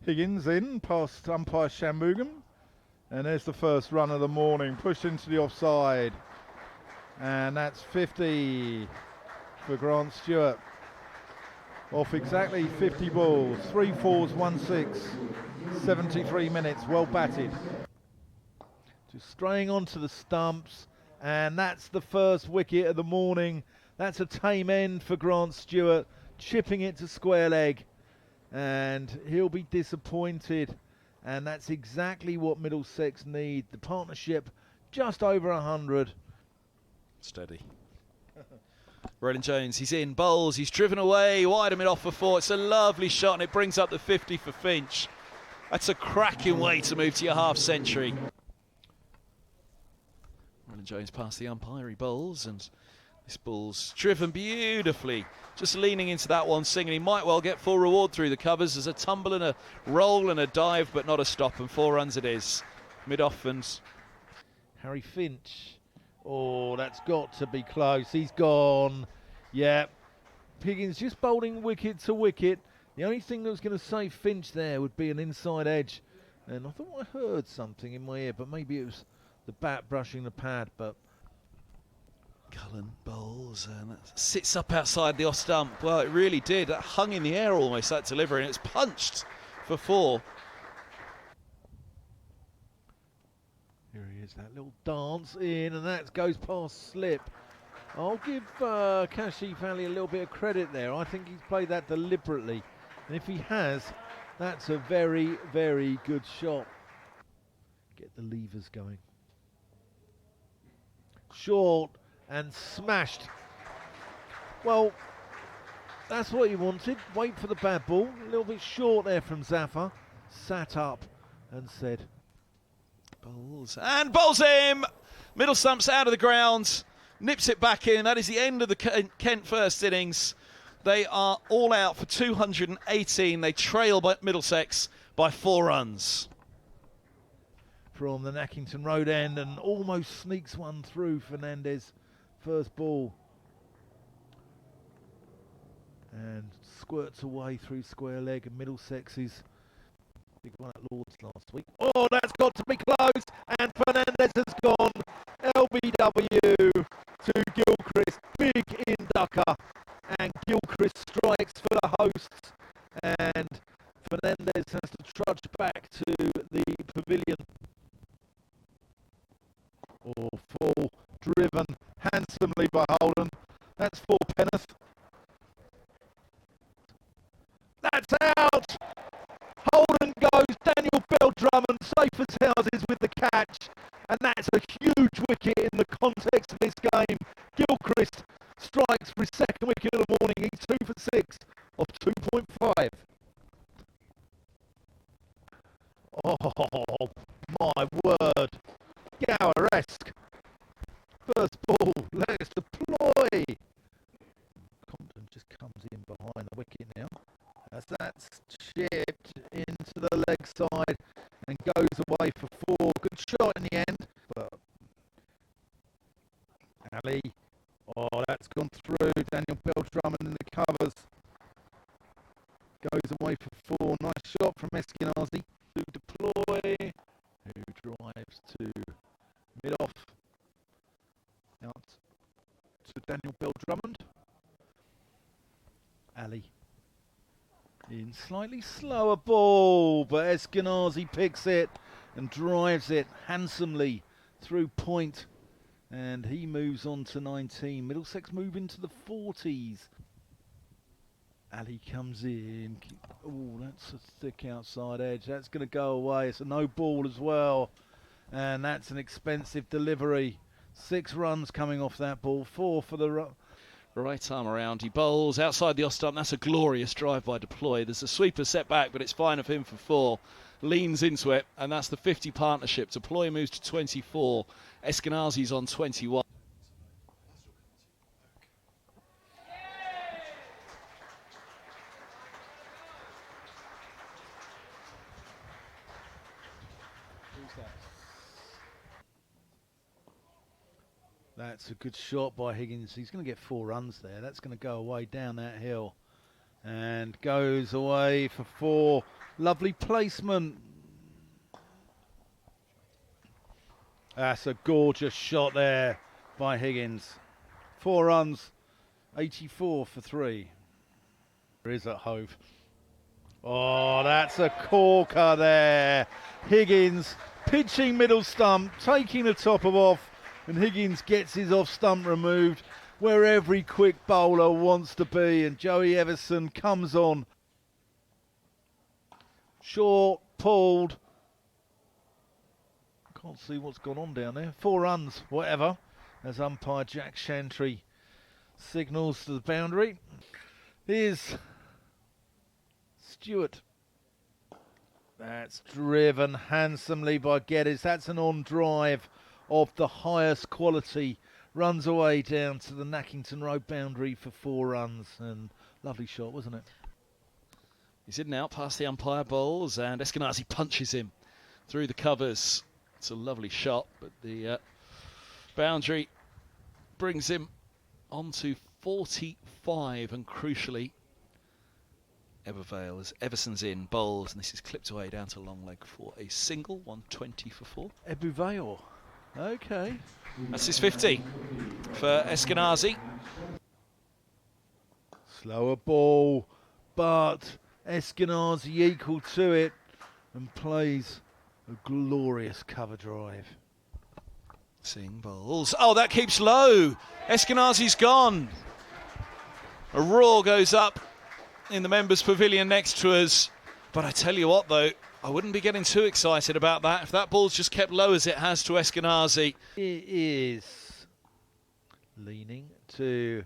Higgins in past umpire Shanmugam. And there's the first run of the morning, pushed into the offside. And that's 50 for Grant Stewart. Off exactly 50 balls, 3 fours, 1 6, 73 minutes, well batted. Just straying onto the stumps, and that's the first wicket of the morning. That's a tame end for Grant Stewart, chipping it to square leg, and he'll be disappointed. And that's exactly what Middlesex need. The partnership just over 100. Steady. Roland Jones, he's in, bowls, he's driven away, wide of mid off for 4. It's a lovely shot and it brings up the 50 for Finch. That's a cracking way to move to your half century. Roland Jones past the umpire, he bowls, and this ball's driven beautifully. Just leaning into that one, singing. He might well get full reward through the covers. There's a tumble and a roll and a dive, but not a stop, and 4 runs it is. Mid off and Harry Finch. Oh, that's got to be close. He's gone. Yeah. Higgins just bowling wicket to wicket. The only thing that was going to save Finch there would be an inside edge. And I thought I heard something in my ear, but maybe it was the bat brushing the pad. But Cullen bowls and that sits up outside the off stump. Well, it really did. That hung in the air almost, that delivery, and it's punched for 4. Here he is, that little dance in, and that goes past slip. I'll give Kashif Ali a little bit of credit there. I think he's played that deliberately. And if he has, that's a very, very good shot. Get the levers going. Short and smashed. Well, that's what he wanted. Wait for the bad ball. A little bit short there from Zafar. Sat up and said, bowls and bowls him. Middle stumps out of the ground. Nips it back in. That is the end of the Kent first innings. They are all out for 218. They trail by Middlesex by 4 runs. From the Nackington Road end, and almost sneaks one through Fernandez. First ball. And squirts away through square leg, and Middlesex's big one at Lord's last week. Oh, that's got to be close, and Fernandez has gone. LBW to Gilchrist, big inducker, and Gilchrist strikes for the hosts, and Fernandez has to trudge back to the pavilion. Oh, full, driven handsomely by Holden. That's 4 Penneth. That's out! Holden goes, Daniel Bell-Drummond safe as houses with the catch, and that's a huge wicket in the context of this game. Gilchrist strikes for his second wicket of the morning. He's 2 for 6 off 2.5. Oh my word, Gower-esque. First ball, let's deploy. Compton just comes in behind the wicket now, as that's chipped into the leg side and goes away for 4. Good shot in the end, but Ali, oh, that's gone through. Daniel Bell-Drummond in the covers. Goes away for 4. Nice shot from Eskinazi to deploy, who drives to mid-off. Out to Daniel Bell-Drummond. Ali. In slightly slower ball, but Eskinazi picks it and drives it handsomely through point, and he moves on to 19. Middlesex move into the 40s. Ali comes in. Oh, that's a thick outside edge. That's going to go away. It's a no ball as well, and that's an expensive delivery. 6 runs coming off that ball. 4 for the right arm around, he bowls outside the off stump. That's a glorious drive by Deploy. There's a sweeper set back, but it's fine of him for 4. Leans into it, and that's the 50 partnership. Deploy moves to 24. Eskinazi's on 21. That's a good shot by Higgins. He's going to get 4 runs there. That's going to go away down that hill. and goes away for 4. Lovely placement. That's a gorgeous shot there by Higgins. 4 runs, 84 for 3. There is at Hove. Oh, that's a corker there. Higgins pitching middle stump, taking the top off, and Higgins gets his off stump removed where every quick bowler wants to be, and Joey Everson comes on. Short, pulled. Can't see what's gone on down there. 4 runs, whatever, as umpire Jack Shantry signals to the boundary. Here's Stewart. That's driven handsomely by Geddes. That's an on drive of the highest quality. Runs away down to the Nackington Road boundary for 4 runs. And lovely shot, wasn't it? He's in and out past the umpire bowls, and Eskenazi punches him through the covers. It's a lovely shot, but the boundary brings him on to 45, and crucially, Evervale as Everson's in, bowls, and this is clipped away down to long leg for a single, 120 for 4. Evervale, okay. That's his 50 for Eskenazi. Slower ball, but Eskenazi equal to it and plays a glorious cover drive. Seeing bowls. Oh, that keeps low. Eskenazi's gone. A roar goes up in the members' pavilion next to us. But I tell you what, though, I wouldn't be getting too excited about that if that ball's just kept low as it has to Eskenazi. It is leaning to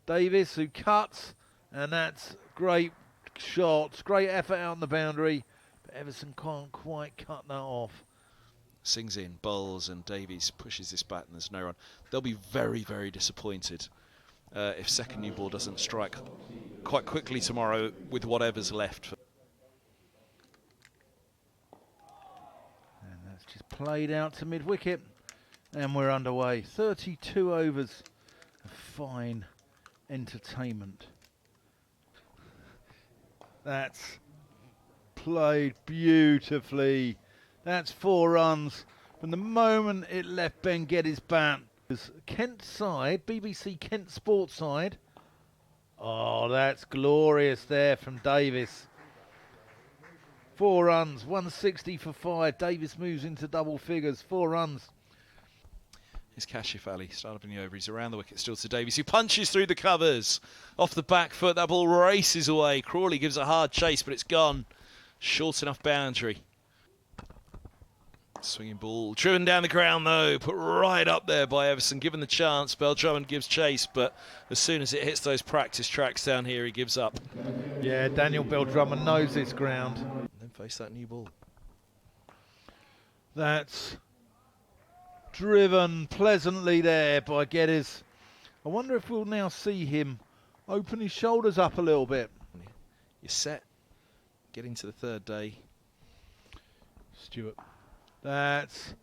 Davis, who cuts, and that's great shot, great effort out on the boundary, but Everson can't quite cut that off. Sings in, bowls, and Davies pushes this back, and there's no run. They'll be very, very disappointed if second new ball doesn't strike quite quickly tomorrow with whatever's left. And that's just played out to mid-wicket, and we're underway. 32 overs of fine entertainment. That's played beautifully. That's 4 runs from the moment it left Ben Geddes' bat. Kent side, BBC Kent Sports side. Oh, that's glorious there from Davis. 4 runs, 160 for 5. Davis moves into double figures, 4 runs. Here's Kashif Ali, start up in the over. He's around the wicket still to Davies, who punches through the covers. Off the back foot, that ball races away. Crawley gives a hard chase, but it's gone. Short enough boundary. Swinging ball, driven down the ground though, put right up there by Everson, given the chance. Drummond gives chase, but as soon as it hits those practice tracks down here, he gives up. Yeah, Daniel Drummond knows this ground. And then face that new ball. That's driven pleasantly there by Geddes. I wonder if we'll now see him open his shoulders up a little bit. You're set, getting to the 3rd day. Stewart. That's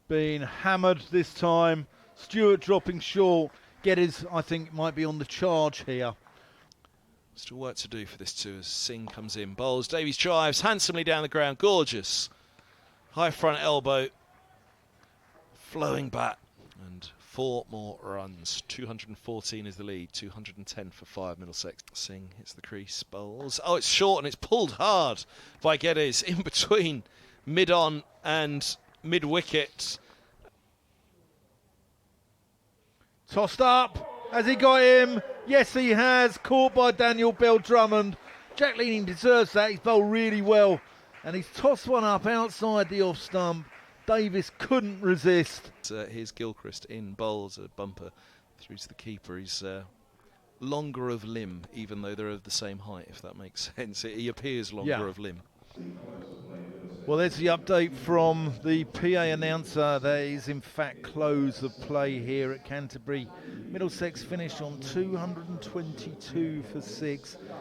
been hammered this time. Stewart dropping short. Geddes, I think, might be on the charge here. Still work to do for this too as Singh comes in. Bowls, Davies drives handsomely down the ground. Gorgeous. High front elbow. Flowing bat. And 4 more runs. 214 is the lead. 210 for 5 Middlesex. Singh hits the crease. Bowls. Oh, it's short and it's pulled hard by Geddes in between mid-on and mid-wicket. Tossed up. Has he got him? Yes, he has. Caught by Daniel Drummond. Jack Leaning deserves that. He's bowled really well. And he's tossed one up outside the off stump. Davis couldn't resist. Here's Gilchrist in, bowls a bumper through to the keeper. He's longer of limb, even though they're of the same height, if that makes sense. He appears longer of limb. Well, there's the update from the PA announcer. There is, in fact, close of play here at Canterbury. Middlesex finished on 222 for 6.